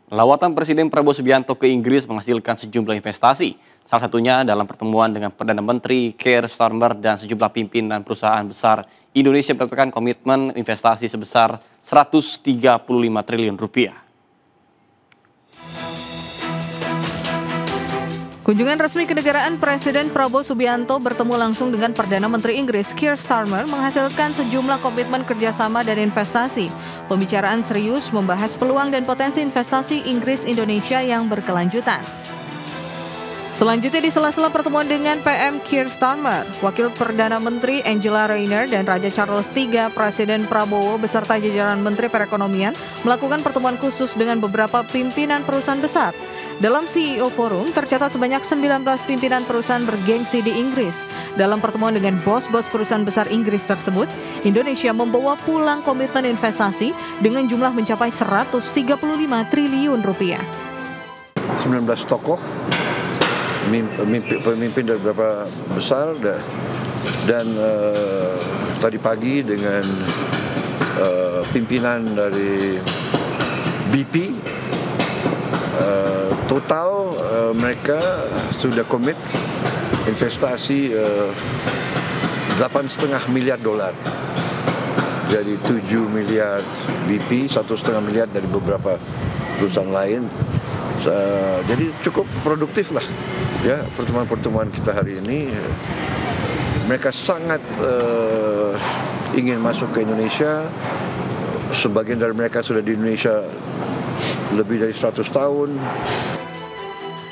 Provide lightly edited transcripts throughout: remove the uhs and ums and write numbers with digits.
Lawatan Presiden Prabowo Subianto ke Inggris menghasilkan sejumlah investasi. Salah satunya dalam pertemuan dengan Perdana Menteri Keir Starmer dan sejumlah pimpinan perusahaan besar. Indonesia mendapatkan komitmen investasi sebesar 135 triliun rupiah. Kunjungan resmi kenegaraan Presiden Prabowo Subianto bertemu langsung dengan Perdana Menteri Inggris Keir Starmer menghasilkan sejumlah komitmen kerjasama dan investasi. Pembicaraan serius membahas peluang dan potensi investasi Inggris-Indonesia yang berkelanjutan. Selanjutnya di sela-sela pertemuan dengan PM Keir Starmer, Wakil Perdana Menteri Angela Rayner dan Raja Charles III, Presiden Prabowo beserta jajaran Menteri Perekonomian melakukan pertemuan khusus dengan beberapa pimpinan perusahaan besar. Dalam CEO Forum, tercatat sebanyak 19 pimpinan perusahaan bergengsi di Inggris. Dalam pertemuan dengan bos-bos perusahaan besar Inggris tersebut, Indonesia membawa pulang komitmen investasi dengan jumlah mencapai 135 triliun rupiah. 19 tokoh, pemimpin dari beberapa besar, dan tadi pagi dengan pimpinan dari BP, total mereka sudah komit investasi 8,5 miliar dolar. Jadi 7 miliar BP, 1,5 miliar dari beberapa perusahaan lain. Jadi cukup produktif lah ya pertemuan-pertemuan kita hari ini. Mereka sangat ingin masuk ke Indonesia. Sebagian dari mereka sudah di Indonesia lebih dari 100 tahun.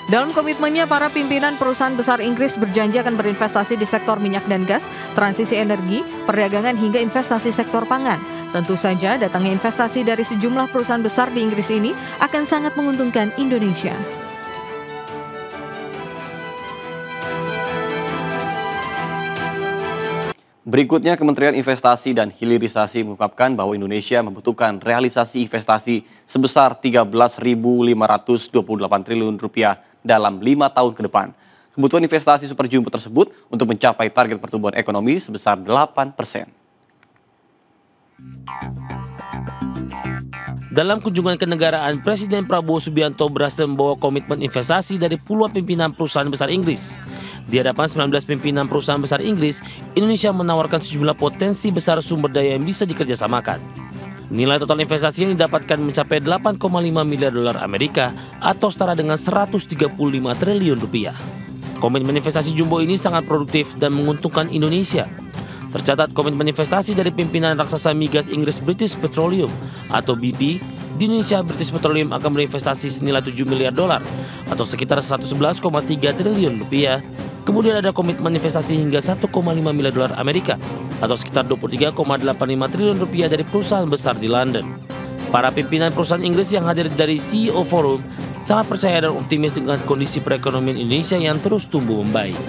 Dalam komitmennya, para pimpinan perusahaan besar Inggris berjanji akan berinvestasi di sektor minyak dan gas, transisi energi, perdagangan hingga investasi sektor pangan. Tentu saja datangnya investasi dari sejumlah perusahaan besar di Inggris ini akan sangat menguntungkan Indonesia. Berikutnya, Kementerian Investasi dan Hilirisasi mengungkapkan bahwa Indonesia membutuhkan realisasi investasi sebesar 13.528 triliun rupiah dalam 5 tahun ke depan. Kebutuhan investasi Super Jumbo tersebut untuk mencapai target pertumbuhan ekonomi sebesar 8%. Dalam kunjungan kenegaraan, Presiden Prabowo Subianto berhasil membawa komitmen investasi dari puluhan pimpinan perusahaan besar Inggris. Di hadapan 19 pimpinan perusahaan besar Inggris, Indonesia menawarkan sejumlah potensi besar sumber daya yang bisa dikerjasamakan. Nilai total investasi yang didapatkan mencapai 8,5 miliar dolar Amerika atau setara dengan 135 triliun rupiah. Komitmen investasi Jumbo ini sangat produktif dan menguntungkan Indonesia. Tercatat komitmen investasi dari pimpinan raksasa migas Inggris British Petroleum atau BP di Indonesia. British Petroleum akan berinvestasi senilai 7 miliar dolar atau sekitar 111,3 triliun rupiah. Kemudian ada komitmen investasi hingga 1,5 miliar dolar Amerika atau sekitar 23,85 triliun rupiah dari perusahaan besar di London. Para pimpinan perusahaan Inggris yang hadir dari CEO Forum sangat percaya dan optimis dengan kondisi perekonomian Indonesia yang terus tumbuh membaik.